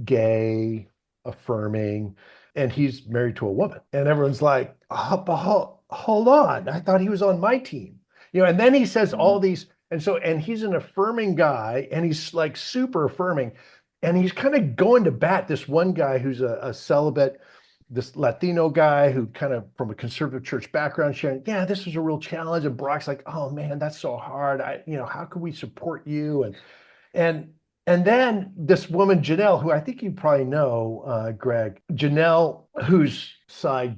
gay, affirming, and he's married to a woman. And everyone's like, hold on, I thought he was on my team. And then he says all these, and he's an affirming guy, and he's like super affirming. And he's kind of going to bat this one guy who's a celibate, this Latino guy who kind of from a conservative church background, sharing, yeah, this was a real challenge. And Brock's like, oh man, that's so hard. How can we support you? And then this woman, Janelle, who I think you probably know, Greg, Janelle, who's side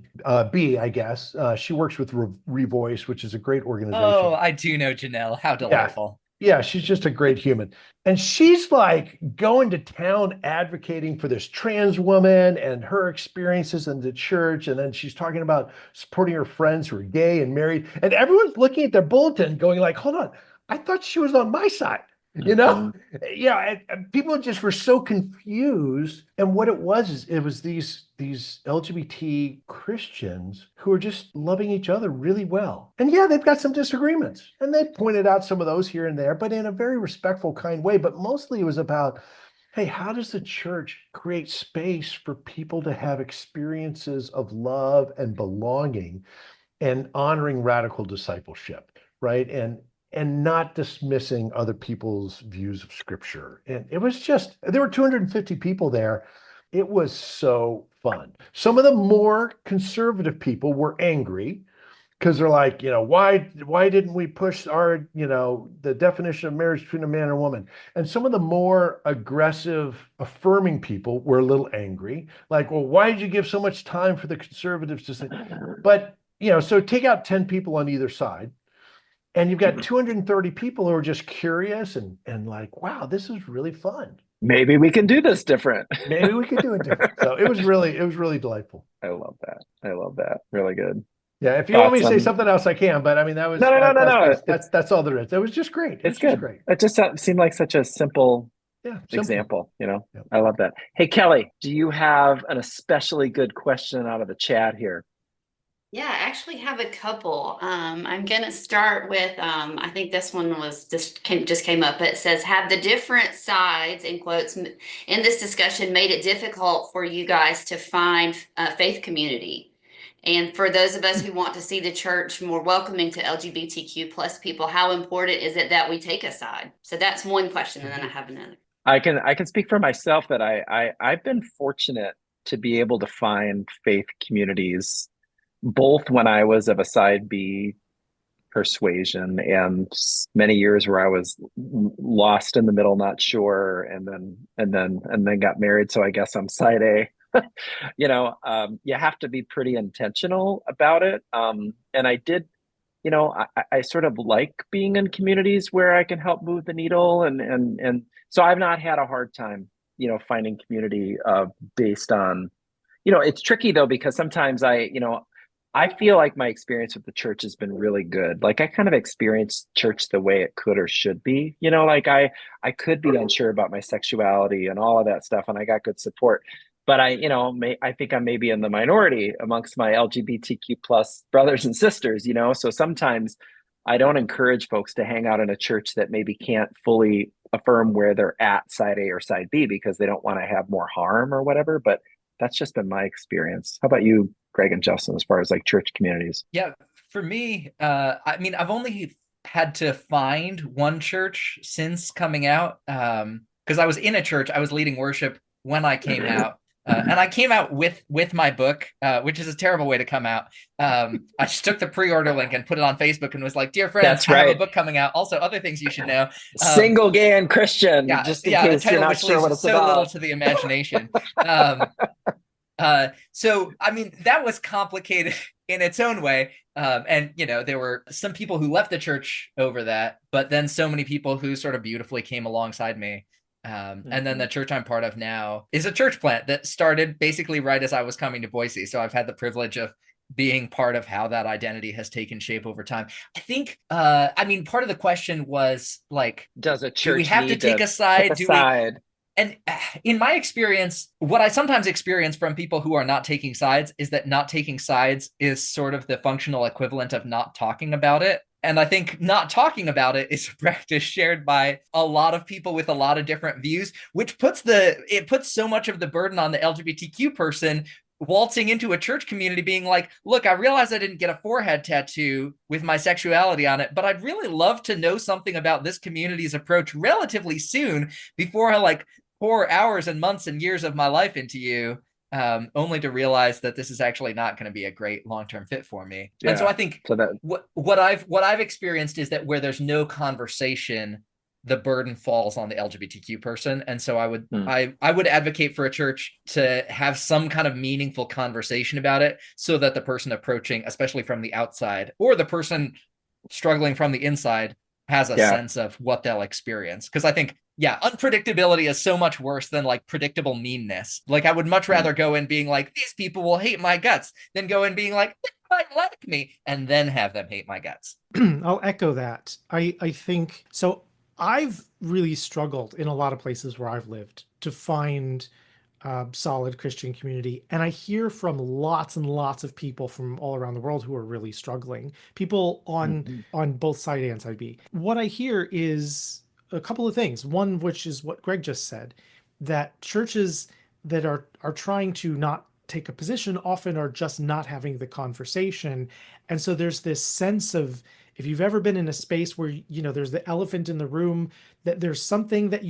B, I guess. She works with Revoice, which is a great organization. Oh, I do know Janelle. How delightful. Yeah, she's just a great human. And she's like going to town advocating for this trans woman and her experiences in the church. And then she's talking about supporting her friends who are gay and married. And everyone's looking at their bulletin going like, hold on, I thought she was on my side. Yeah, and people just were so confused. And what it was these LGBT Christians who are just loving each other really well. And yeah, they've got some disagreements, and they pointed out some of those here and there, but in a very respectful, kind way. But mostly it was about, hey, how does the church create space for people to have experiences of love and belonging and honoring radical discipleship, right? And not dismissing other people's views of scripture. And it was there were 250 people there. It was so fun. Some of the more conservative people were angry because they're like, why didn't we push our, the definition of marriage between a man and a woman? And some of the more aggressive, affirming people were a little angry. Like, well, why did you give so much time for the conservatives to say? But, so take out 10 people on either side, and you've got 230 people who are just curious and like, wow, this is really fun. Maybe we can do this different. Maybe we could do it different. So it was really delightful. I love that. Really good. Yeah, if you want me to say something else, I can. But I mean, that was no. That's all there is. It was just great. It's good. Great. It just seemed like such a simple example. Yep. I love that. Hey, Kelly, do you have an especially good question out of the chat here? Yeah, I actually have a couple. I'm going to start with, I think this one just came up. It says, have the different sides, in quotes, in this discussion made it difficult for you guys to find a faith community? And for those of us who want to see the church more welcoming to LGBTQ plus people, how important is it that we take a side? So that's one question, and then I have another. I can speak for myself that I've been fortunate to be able to find faith communities, both when I was of a side B persuasion and many years where I was lost in the middle, not sure, and then got married. So I guess I'm side A. You have to be pretty intentional about it. And I did, I sort of like being in communities where I can help move the needle, and so I've not had a hard time, finding community based on, it's tricky though, because sometimes I feel like my experience with the church has been really good. Like I kind of experienced church the way it could or should be. Like I could be unsure about my sexuality and all of that stuff, and I got good support. But I think I'm maybe in the minority amongst my LGBTQ plus brothers and sisters. So sometimes I don't encourage folks to hang out in a church that maybe can't fully affirm where they're at, side A or side B, because they don't want to have more harm or whatever. But that's just been my experience. How about you, Greg and Justin, as far as like church communities? Yeah, for me, I mean, I've only had to find one church since coming out, because I was in a church. I was leading worship when I came out, and I came out with my book, which is a terrible way to come out. I just took the pre-order link and put it on Facebook and was like, "Dear friends, That's I have a right. book coming out. Also, other things you should know." Single, gay, and Christian, Yeah, just in yeah, a case you're title not which sure leaves what it's so little about. to the imagination. So I mean, that was complicated in its own way. And there were some people who left the church over that, but then so many people who sort of beautifully came alongside me. And then the church I'm part of now is a church plant that started basically right as I was coming to Boise. So I've had the privilege of being part of how that identity has taken shape over time. I think, I mean, part of the question was like, Does a do we church have to need take to a side? pick a side? And in my experience, what I sometimes experience from people who are not taking sides is that not taking sides is sort of the functional equivalent of not talking about it. And I think not talking about it is a practice shared by a lot of people with a lot of different views, which puts so much of the burden on the LGBTQ person waltzing into a church community being like, look, I realize I didn't get a forehead tattoo with my sexuality on it, but I'd really love to know something about this community's approach relatively soon before I like pour hours and months and years of my life into you, only to realize that this is actually not going to be a great long-term fit for me. Yeah. And so I think So that what I've experienced is that where there's no conversation, the burden falls on the LGBTQ person. And so I would advocate for a church to have some kind of meaningful conversation about it, so that the person approaching, especially from the outside, or the person struggling from the inside, has a sense of what they'll experience. Because I think, unpredictability is so much worse than like predictable meanness. Like I would much rather go in being like, these people will hate my guts, than go in being like, they might like me, and then have them hate my guts. I'll echo that. I think so. I've really struggled in a lot of places where I've lived to find solid Christian community. And I hear from lots and lots of people from all around the world who are really struggling, people on both side A and side B. What I hear is a couple of things. One of which is what Greg just said, that churches that are trying to not take a position often are just not having the conversation. And so there's this sense of, if you've ever been in a space where, there's the elephant in the room, that there's something that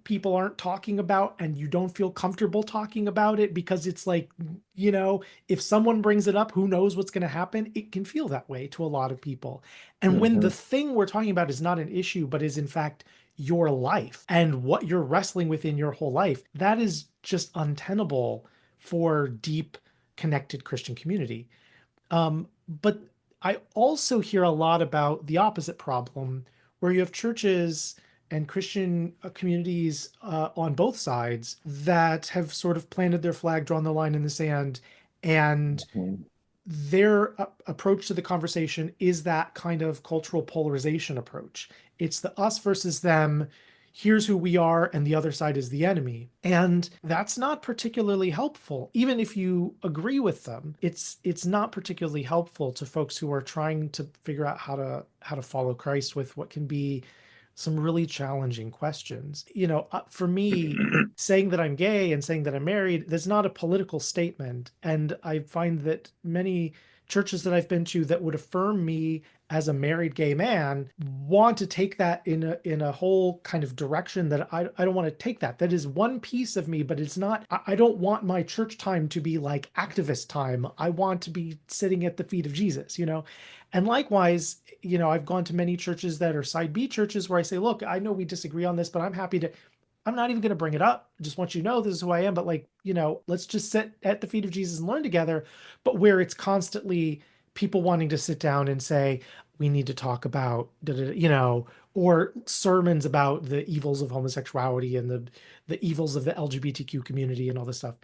people aren't talking about, and you don't feel comfortable talking about it because it's like, if someone brings it up, who knows what's going to happen? It can feel that way to a lot of people. And when the thing we're talking about is not an issue, but is in fact your life and what you're wrestling with in your whole life, that is just untenable for deep, connected Christian community. But I also hear a lot about the opposite problem, where you have churches and Christian communities on both sides that have sort of planted their flag, drawn the line in the sand, and their approach to the conversation is that kind of cultural polarization approach. It's the us versus them. Here's who we are, and the other side is the enemy. And that's not particularly helpful. Even if you agree with them, it's not particularly helpful to folks who are trying to figure out how to follow Christ with what can be some really challenging questions. For me, saying that I'm gay and saying that I'm married, that's not a political statement. And I find that many churches that I've been to that would affirm me as a married gay man want to take that in a whole kind of direction that I don't want to take that. That is one piece of me, but it's not, I don't want my church time to be like activist time. I want to be sitting at the feet of Jesus, And likewise, I've gone to many churches that are side B churches where I say, look, I know we disagree on this, but I'm happy to I'm not even going to bring it up. I just want you to know this is who I am. But like, let's just sit at the feet of Jesus and learn together. But where it's constantly people wanting to sit down and say, we need to talk about, or sermons about the evils of homosexuality and the evils of the LGBTQ community and all this stuff.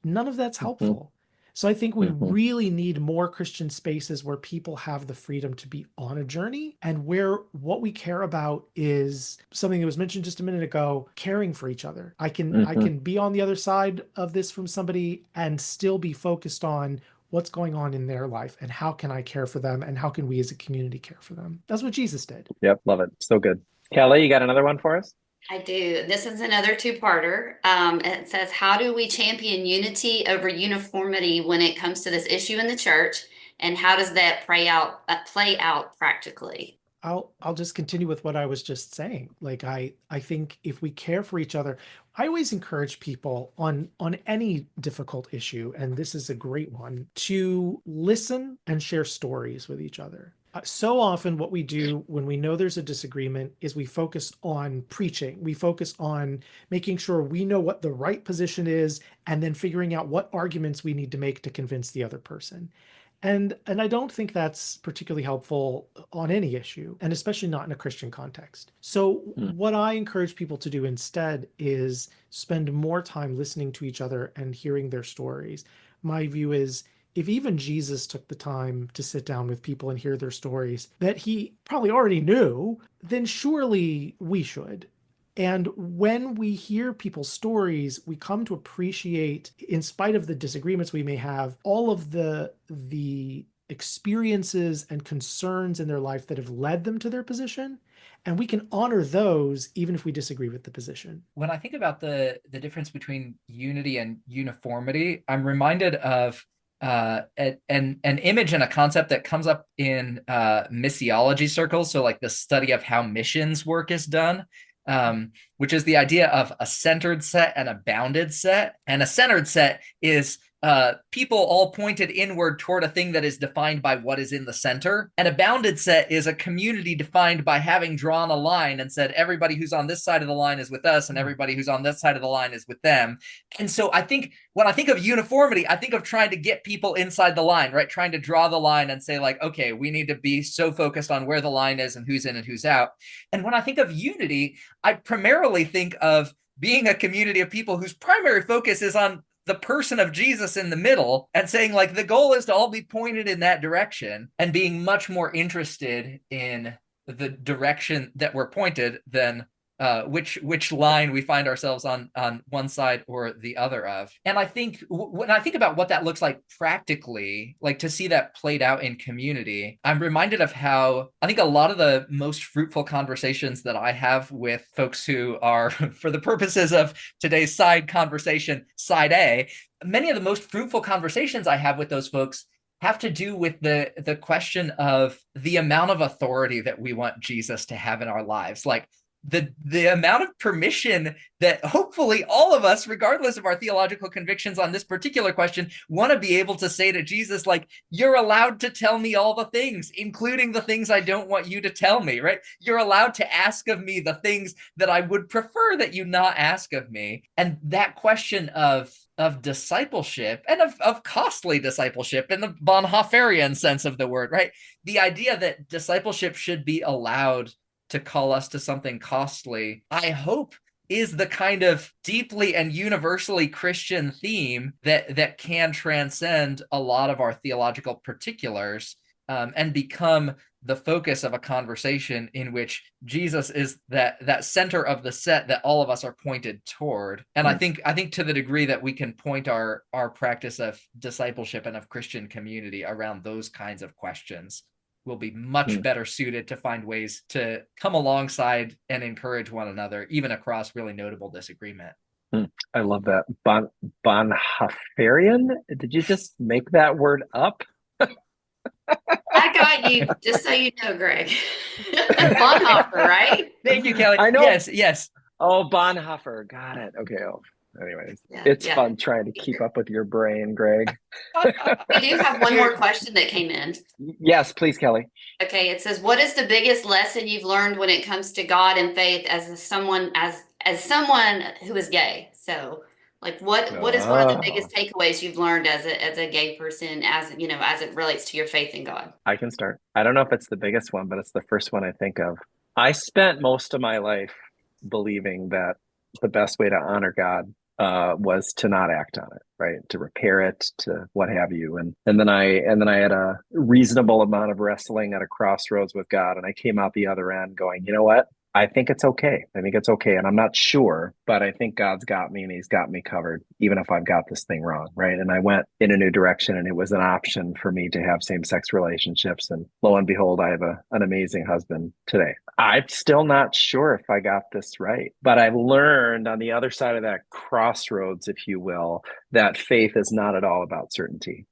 None of that's Mm-hmm. helpful. So I think we Mm-hmm. really need more Christian spaces where people have the freedom to be on a journey, and where what we care about is something that was mentioned just a minute ago, caring for each other. I can be on the other side of this from somebody and still be focused on what's going on in their life and how can I care for them and how can we as a community care for them. That's what Jesus did. Yep, love it. So good. Kelly, you got another one for us? I do. This is another two-parter. It says, how do we champion unity over uniformity when it comes to this issue in the church? And how does that play out practically? I'll just continue with what I was just saying. Like I think if we care for each other, I always encourage people on any difficult issue, and this is a great one, to listen and share stories with each other. So often what we do when we know there's a disagreement is we focus on preaching. We focus on making sure we know what the right position is and then figuring out what arguments we need to make to convince the other person. And I don't think that's particularly helpful on any issue, and especially not in a Christian context. So what I encourage people to do instead is spend more time listening to each other and hearing their stories. My view is if even Jesus took the time to sit down with people and hear their stories that he probably already knew, then surely we should. And when we hear people's stories, we come to appreciate, in spite of the disagreements we may have, all of the experiences and concerns in their life that have led them to their position. And we can honor those even if we disagree with the position. When I think about the difference between unity and uniformity, I'm reminded of an image and a concept that comes up in missiology circles. So like the study of how missions work is done. Which is the idea of a centered set and a bounded set. And a centered set is people all pointed inward toward a thing that is defined by what is in the center. And a bounded set is a community defined by having drawn a line and said, everybody who's on this side of the line is with us, and everybody who's on this side of the line is with them. And so I think when I think of uniformity, I think of trying to get people inside the line, right? Trying to draw the line and say like, okay, we need to be so focused on where the line is and who's in and who's out. And when I think of unity, I primarily think of being a community of people whose primary focus is on the person of Jesus in the middle, and saying like the goal is to all be pointed in that direction, and being much more interested in the direction that we're pointed than which line we find ourselves on one side or the other of. And I think when I think about what that looks like practically, like to see that played out in community, I'm reminded of how I think a lot of the most fruitful conversations that I have with folks who are, for the purposes of today's side conversation, side A, many of the most fruitful conversations I have with those folks have to do with the question of the amount of authority that we want Jesus to have in our lives. Like the amount of permission that hopefully all of us, regardless of our theological convictions on this particular question, want to be able to say to Jesus, like, you're allowed to tell me all the things, including the things I don't want you to tell me, right? You're allowed to ask of me the things that I would prefer that you not ask of me. And that question of discipleship and of costly discipleship in the Bonhoefferian sense of the word, right? The idea that discipleship should be allowed to call us to something costly, I hope is the kind of deeply and universally Christian theme that can transcend a lot of our theological particulars and become the focus of a conversation in which Jesus is that center of the set that all of us are pointed toward. And I think to the degree that we can point our practice of discipleship and of Christian community around those kinds of questions, will be much better suited to find ways to come alongside and encourage one another, even across really notable disagreement. I love that. Bonhoefferian? Did you just make that word up? I got you, just so you know, Greg. Bonhoeffer, right? Thank you, Kelly. I know. Yes. Oh, Bonhoeffer. Got it. Okay. Anyways, it's fun trying to keep up with your brain, Greg. We do have one more question that came in. Yes, please, Kelly. Okay, it says, what is the biggest lesson you've learned when it comes to God and faith as as someone who is gay. So like what is one of the biggest takeaways you've learned as a gay person, as you know, as it relates to your faith in God? I can start. I don't know if it's the biggest one, but it's the first one I think of. I spent most of my life believing that the best way to honor God was to not act on it, right? To repair it, to what have you. And then I had a reasonable amount of wrestling at a crossroads with God, and I came out the other end going, you know what? I think it's okay. I think it's okay. And I'm not sure, but I think God's got me and he's got me covered, even if I've got this thing wrong. Right. And I went in a new direction, and it was an option for me to have same sex relationships. And lo and behold, I have an amazing husband today. I'm still not sure if I got this right, but I learned on the other side of that crossroads, if you will, that faith is not at all about certainty.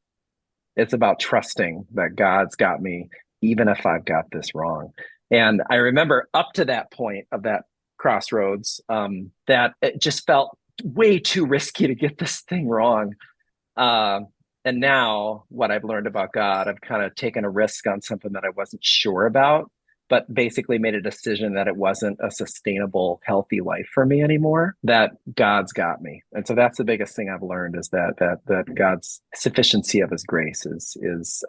It's about trusting that God's got me, even if I've got this wrong. And I remember up to that point of that crossroads, that it just felt way too risky to get this thing wrong. And now what I've learned about God, I've kind of taken a risk on something that I wasn't sure about, but basically made a decision that it wasn't a sustainable, healthy life for me anymore, that God's got me. And so that's the biggest thing I've learned, is that God's sufficiency of his grace is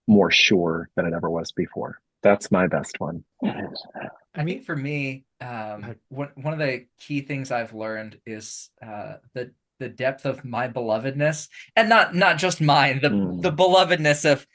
more sure than it ever was before. That's my best one. I think for me, one of the key things I've learned is the depth of my belovedness, and not just mine, the belovedness of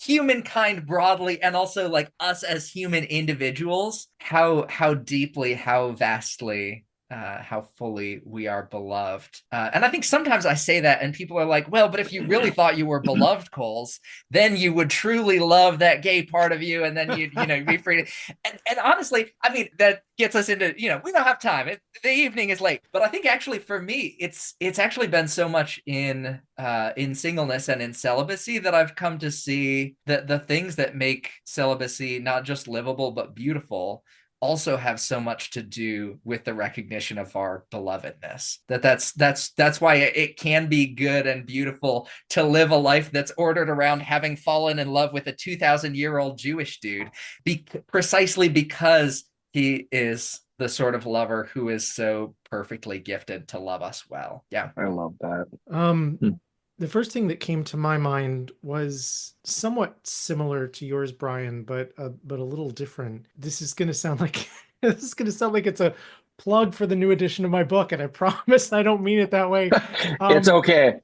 humankind broadly, and also like us as human individuals, how deeply, how vastly, how fully we are beloved. And I think sometimes I say that and people are like, well, but if you really thought you were beloved, Coles, then you would truly love that gay part of you, and then you'd be free to... And honestly, I mean, that gets us into, we don't have time. The evening is late. But I think actually for me, it's actually been so much in singleness and in celibacy that I've come to see that the things that make celibacy not just livable but beautiful also have so much to do with the recognition of our belovedness. That's why it can be good and beautiful to live a life that's ordered around having fallen in love with a 2,000-year-old Jewish dude, precisely because he is the sort of lover who is so perfectly gifted to love us well. Yeah, I love that. The first thing that came to my mind was somewhat similar to yours, Brian, but a little different. This is going to sound like it's a plug for the new edition of my book, and I promise I don't mean it that way. It's okay.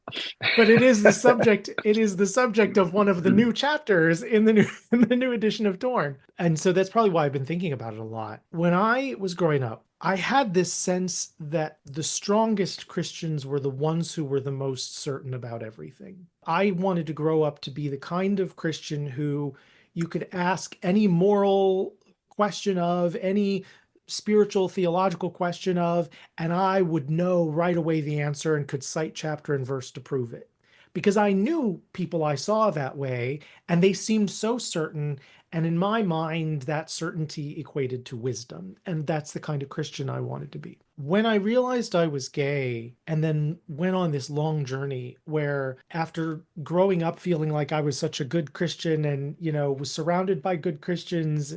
But it is the subject. It is the subject of one of the new chapters in the new edition of Torn, and so that's probably why I've been thinking about it a lot. When I was growing up, I had this sense that the strongest Christians were the ones who were the most certain about everything. I wanted to grow up to be the kind of Christian who you could ask any moral question of, any spiritual, theological question of, and I would know right away the answer and could cite chapter and verse to prove it. Because I knew people I saw that way, and they seemed so certain. And in my mind, that certainty equated to wisdom. And that's the kind of Christian I wanted to be. When I realized I was gay, and then went on this long journey where, after growing up feeling like I was such a good Christian and, was surrounded by good Christians,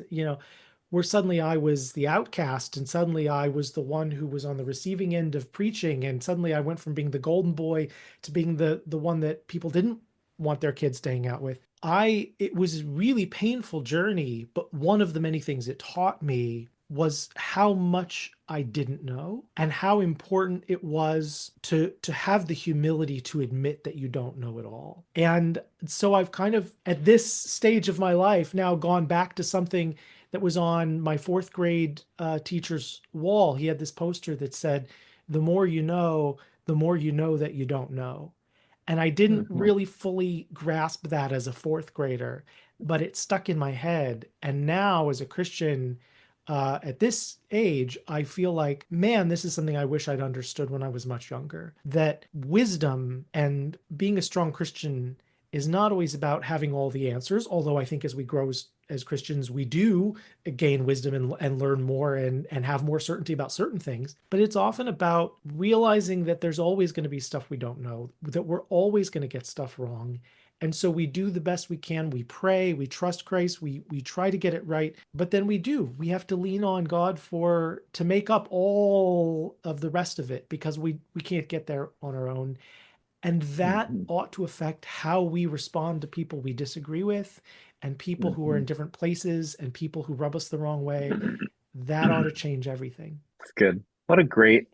where suddenly I was the outcast, and suddenly I was the one who was on the receiving end of preaching, and suddenly I went from being the golden boy to being the one that people didn't want their kids to hang out with. It was a really painful journey, but one of the many things it taught me was how much I didn't know, and how important it was to have the humility to admit that you don't know it all. And so I've kind of, at this stage of my life, now gone back to something that was on my fourth grade teacher's wall. He had this poster that said, "The more you know that you don't know." And I didn't really fully grasp that as a fourth grader, but it stuck in my head. And now, as a Christian, at this age, I feel like, man, this is something I wish I'd understood when I was much younger. That wisdom and being a strong Christian is not always about having all the answers, although I think as we grow as Christians, we do gain wisdom and learn more and have more certainty about certain things. But it's often about realizing that there's always going to be stuff we don't know, that we're always going to get stuff wrong, And so we do the best we can. We pray, we trust Christ, we try to get it right. But then we have to lean on God to make up all of the rest of it, because we can't get there on our own. And that ought to affect how we respond to people we disagree with, and people who are in different places, and people who rub us the wrong way. That ought to change everything. That's good. What a great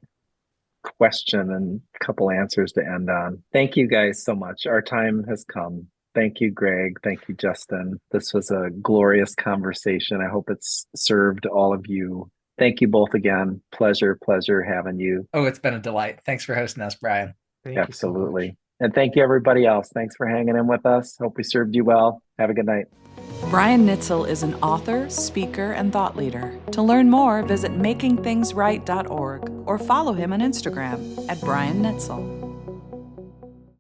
question and a couple answers to end on. Thank you guys so much. Our time has come. Thank you, Greg. Thank you, Justin. This was a glorious conversation. I hope it's served all of you. Thank you both again. Pleasure having you. Oh, it's been a delight. Thanks for hosting us, Brian. Thank you so much. Absolutely. And thank you, everybody else. Thanks for hanging in with us. Hope we served you well. Have a good night. Brian Nitzel is an author, speaker, and thought leader. To learn more, visit makingthingsright.org or follow him on Instagram @Brian Nitzel.